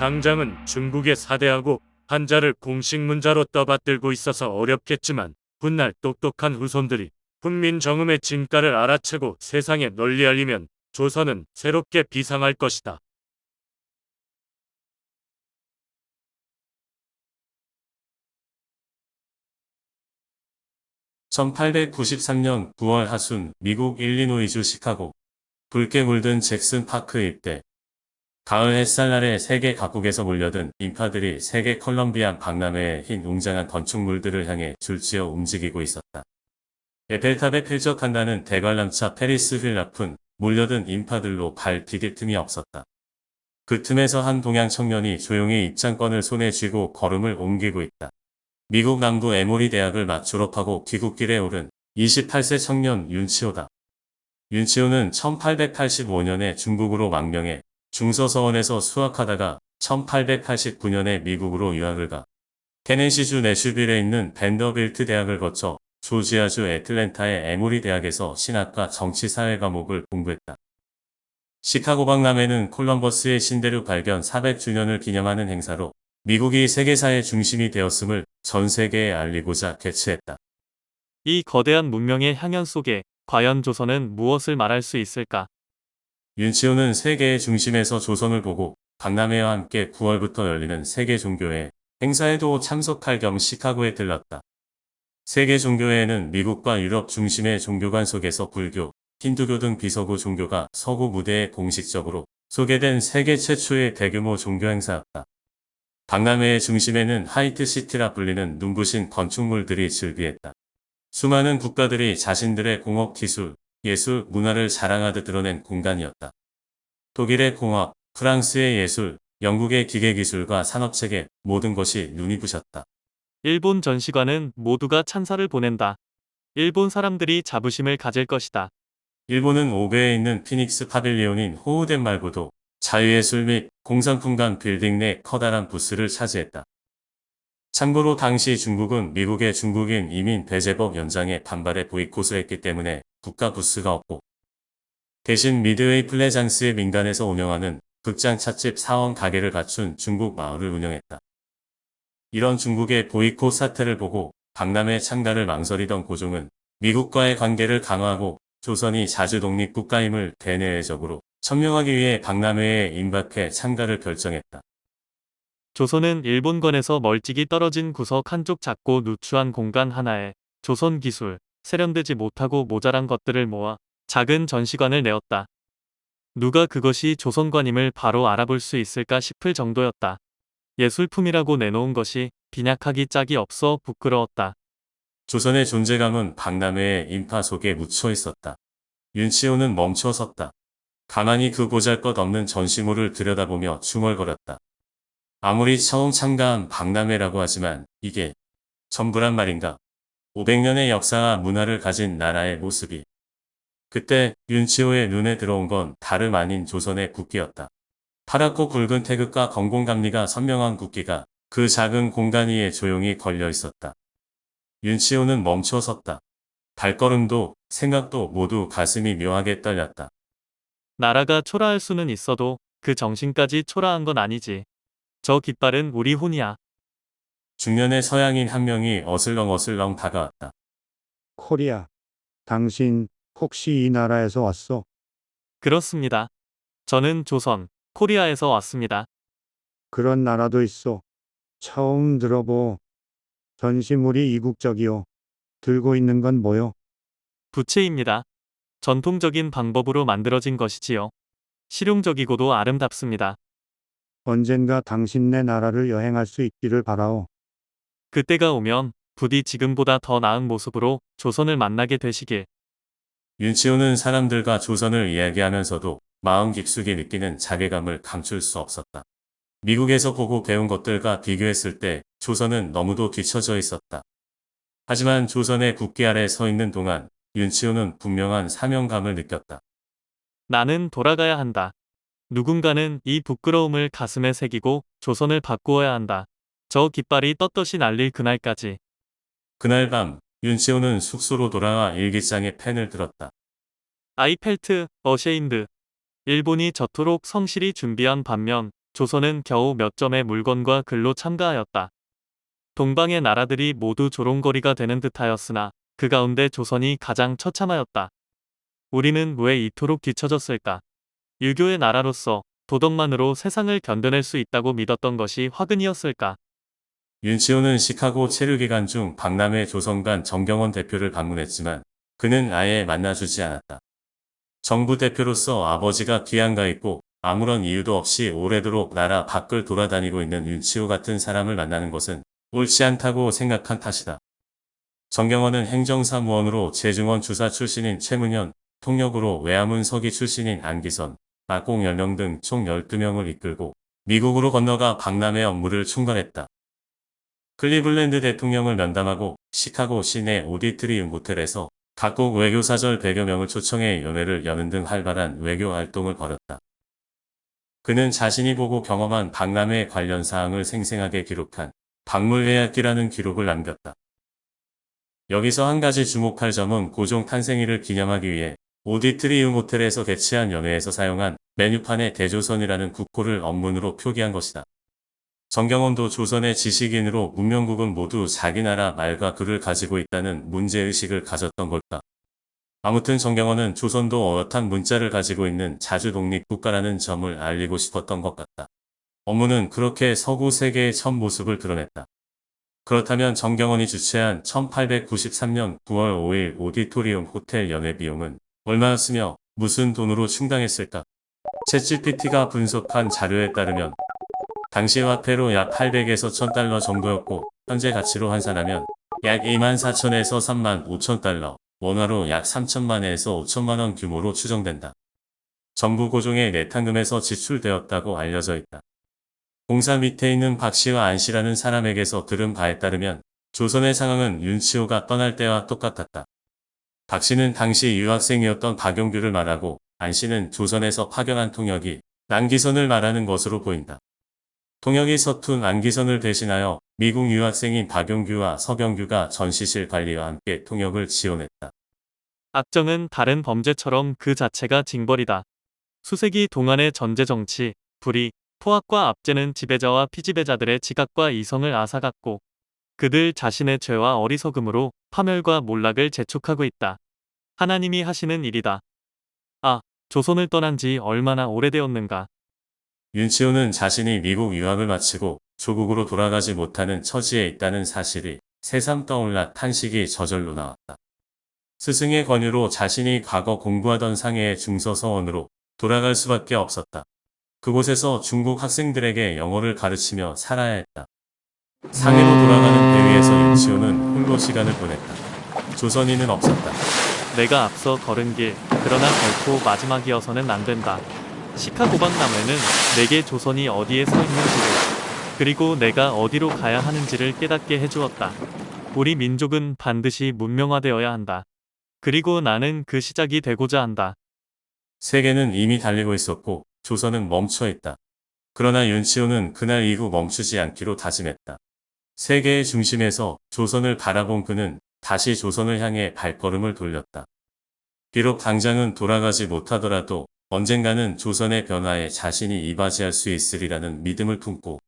당장은 중국의 사대하고 한자를 공식 문자로 떠받들고 있어서 어렵겠지만 훗날 똑똑한 후손들이 훈민 정음의 진가를 알아채고 세상에 널리 알리면 조선은 새롭게 비상할 것이다. 1893년 9월 하순 미국 일리노이주 시카고 붉게 물든 잭슨 파크 일대 가을 햇살 아래 세계 각국에서 몰려든 인파들이 세계 컬럼비안 박람회의 흰 웅장한 건축물들을 향해 줄지어 움직이고 있었다. 에펠탑에 필적한다는 대관람차 페리스 휠 앞은 몰려든 인파들로 발 디딜 틈이 없었다. 그 틈에서 한 동양 청년이 조용히 입장권을 손에 쥐고 걸음을 옮기고 있다. 미국 남부 에모리 대학을 막 졸업하고 귀국길에 오른 28세 청년 윤치호다. 윤치호는 1885년에 중국으로 망명해 중서서원에서 수학하다가 1889년에 미국으로 유학을 가 테네시주 내슈빌에 있는 벤더빌트 대학을 거쳐 조지아주 애틀랜타의 에모리 대학에서 신학과 정치사회 과목을 공부했다. 시카고 박람회는 콜럼버스의 신대륙 발견 400주년을 기념하는 행사로 미국이 세계사의 중심이 되었음을 전 세계에 알리고자 개최했다. 이 거대한 문명의 향연 속에 과연 조선은 무엇을 말할 수 있을까? 윤치호는 세계의 중심에서 조선을 보고 박람회와 함께 9월부터 열리는 세계 종교회 행사에도 참석할 겸 시카고에 들렀다. 세계 종교회에는 미국과 유럽 중심의 종교관 속에서 불교, 힌두교 등 비서구 종교가 서구 무대에 공식적으로 소개된 세계 최초의 대규모 종교 행사였다. 박람회의 중심에는 하이트시티라 불리는 눈부신 건축물들이 즐비했다. 수많은 국가들이 자신들의 공업 기술, 예술, 문화를 자랑하듯 드러낸 공간이었다. 독일의 공업, 프랑스의 예술, 영국의 기계기술과 산업체계 모든 것이 눈이 부셨다. 일본 전시관은 모두가 찬사를 보낸다. 일본 사람들이 자부심을 가질 것이다. 일본은 오베에 있는 피닉스 파빌리온인 호우덴 말고도 자유예술 및 공산품관 빌딩 내 커다란 부스를 차지했다. 참고로 당시 중국은 미국의 중국인 이민 배제법 연장에 반발해 보이콧을 했기 때문에 국가 부스가 없고 대신 미드웨이 플레장스의 민간에서 운영하는 극장 찻집 사원 가게를 갖춘 중국 마을을 운영했다. 이런 중국의 보이콧 사태를 보고 박람회 참가를 망설이던 고종은 미국과의 관계를 강화하고 조선이 자주 독립국가임을 대내외적으로 천명하기 위해 박람회에 임박해 참가를 결정했다. 조선은 일본권에서 멀찍이 떨어진 구석 한쪽 작고 누추한 공간 하나에 조선 기술, 세련되지 못하고 모자란 것들을 모아 작은 전시관을 내었다. 누가 그것이 조선관임을 바로 알아볼 수 있을까 싶을 정도였다. 예술품이라고 내놓은 것이 빈약하기 짝이 없어 부끄러웠다. 조선의 존재감은 박람회의 인파 속에 묻혀 있었다. 윤치호는 멈춰 섰다. 가만히 그 보잘것없는 전시물을 들여다보며 중얼거렸다. 아무리 처음 참가한 박람회라고 하지만 이게 전부란 말인가? 500년의 역사와 문화를 가진 나라의 모습이. 그때 윤치호의 눈에 들어온 건 다름 아닌 조선의 국기였다. 파랗고 굵은 태극과 건공감리가 선명한 국기가 그 작은 공간 위에 조용히 걸려 있었다. 윤치호는 멈춰 섰다. 발걸음도 생각도 모두 가슴이 묘하게 떨렸다. 나라가 초라할 수는 있어도 그 정신까지 초라한 건 아니지. 저 깃발은 우리 혼이야. 중년의 서양인 한 명이 어슬렁어슬렁 다가왔다. 코리아, 당신 혹시 이 나라에서 왔어? 그렇습니다. 저는 조선, 코리아에서 왔습니다. 그런 나라도 있어. 처음 들어보. 전시물이 이국적이요. 들고 있는 건 뭐요? 부채입니다. 전통적인 방법으로 만들어진 것이지요. 실용적이고도 아름답습니다. 언젠가 당신네 나라를 여행할 수 있기를 바라오. 그때가 오면 부디 지금보다 더 나은 모습으로 조선을 만나게 되시길. 윤치호는 사람들과 조선을 이야기하면서도 마음 깊숙이 느끼는 자괴감을 감출 수 없었다. 미국에서 보고 배운 것들과 비교했을 때 조선은 너무도 뒤처져 있었다. 하지만 조선의 국기 아래 서 있는 동안 윤치호는 분명한 사명감을 느꼈다. 나는 돌아가야 한다. 누군가는 이 부끄러움을 가슴에 새기고 조선을 바꾸어야 한다. 저 깃발이 떳떳이 날릴 그날까지. 그날 밤 윤치호는 숙소로 돌아와 일기장에 펜을 들었다. 아이펠트, 어셰인드. 일본이 저토록 성실히 준비한 반면 조선은 겨우 몇 점의 물건과 글로 참가하였다. 동방의 나라들이 모두 조롱거리가 되는 듯하였으나 그 가운데 조선이 가장 처참하였다. 우리는 왜 이토록 뒤처졌을까? 유교의 나라로서 도덕만으로 세상을 견뎌낼 수 있다고 믿었던 것이 화근이었을까? 윤치호는 시카고 체류 기간 중 박람회 조선관 정경원 대표를 방문했지만 그는 아예 만나주지 않았다. 정부 대표로서 아버지가 귀양가 있고 아무런 이유도 없이 오래도록 나라 밖을 돌아다니고 있는 윤치호 같은 사람을 만나는 것은 옳지 않다고 생각한 탓이다. 정경원은 행정사무원으로 재중원 주사 출신인 최문현, 통역으로 외화문 서기 출신인 안기선, 막공 10명 등 총 12명을 이끌고 미국으로 건너가 박람회 업무를 총괄했다. 클리블랜드 대통령을 면담하고 시카고 시내 오디트리움 호텔에서 각국 외교사절 100여 명을 초청해 연회를 여는 등 활발한 외교 활동을 벌였다. 그는 자신이 보고 경험한 박람회 관련 사항을 생생하게 기록한 박물회약기라는 기록을 남겼다. 여기서 한 가지 주목할 점은 고종 탄생일을 기념하기 위해 오디트리움 호텔에서 개최한 연회에서 사용한 메뉴판에 대조선이라는 국호를 언문으로 표기한 것이다. 정경원도 조선의 지식인으로 문명국은 모두 자기 나라 말과 글을 가지고 있다는 문제의식을 가졌던 걸까? 아무튼 정경원은 조선도 어엿한 문자를 가지고 있는 자주 독립국가라는 점을 알리고 싶었던 것 같다. 업무는 그렇게 서구 세계의 첫 모습을 드러냈다. 그렇다면 정경원이 주최한 1893년 9월 5일 오디토리움 호텔 연회 비용은 얼마였으며 무슨 돈으로 충당했을까? 챗GPT가 분석한 자료에 따르면 당시 화폐로 약 800에서 1000달러 정도였고 현재 가치로 환산하면 약 24,000에서 35,000달러, 원화로 약 3천만에서 5천만원 규모로 추정된다. 정부 고종의 내탕금에서 지출되었다고 알려져 있다. 공사 밑에 있는 박씨와 안씨라는 사람에게서 들은 바에 따르면 조선의 상황은 윤치호가 떠날 때와 똑같았다. 박씨는 당시 유학생이었던 박용규를 말하고 안씨는 조선에서 파견한 통역이 안기선을 말하는 것으로 보인다. 통역이 서툰 안기선을 대신하여 미국 유학생인 박용규와 서경규가 전시실 관리와 함께 통역을 지원했다. 악정은 다른 범죄처럼 그 자체가 징벌이다. 수세기 동안의 전제 정치, 불의, 포악과 압제는 지배자와 피지배자들의 지각과 이성을 앗아갔고 그들 자신의 죄와 어리석음으로 파멸과 몰락을 재촉하고 있다. 하나님이 하시는 일이다. 아, 조선을 떠난 지 얼마나 오래되었는가. 윤치호는 자신이 미국 유학을 마치고 조국으로 돌아가지 못하는 처지에 있다는 사실이 새삼 떠올라 탄식이 저절로 나왔다. 스승의 권유로 자신이 과거 공부하던 상해의 중서서원으로 돌아갈 수밖에 없었다. 그곳에서 중국 학생들에게 영어를 가르치며 살아야 했다. 상해로 돌아가는 배 위에서 윤치호는 홀로 시간을 보냈다. 조선인은 없었다. 내가 앞서 걸은 길, 그러나 결코 마지막이어서는 안 된다. 시카고 박람회는 내게 조선이 어디에 서 있는지를, 그리고 내가 어디로 가야 하는지를 깨닫게 해주었다. 우리 민족은 반드시 문명화되어야 한다. 그리고 나는 그 시작이 되고자 한다. 세계는 이미 달리고 있었고 조선은 멈춰 있다. 그러나 윤치호는 그날 이후 멈추지 않기로 다짐했다. 세계의 중심에서 조선을 바라본 그는 다시 조선을 향해 발걸음을 돌렸다. 비록 당장은 돌아가지 못하더라도 언젠가는 조선의 변화에 자신이 이바지할 수 있으리라는 믿음을 품고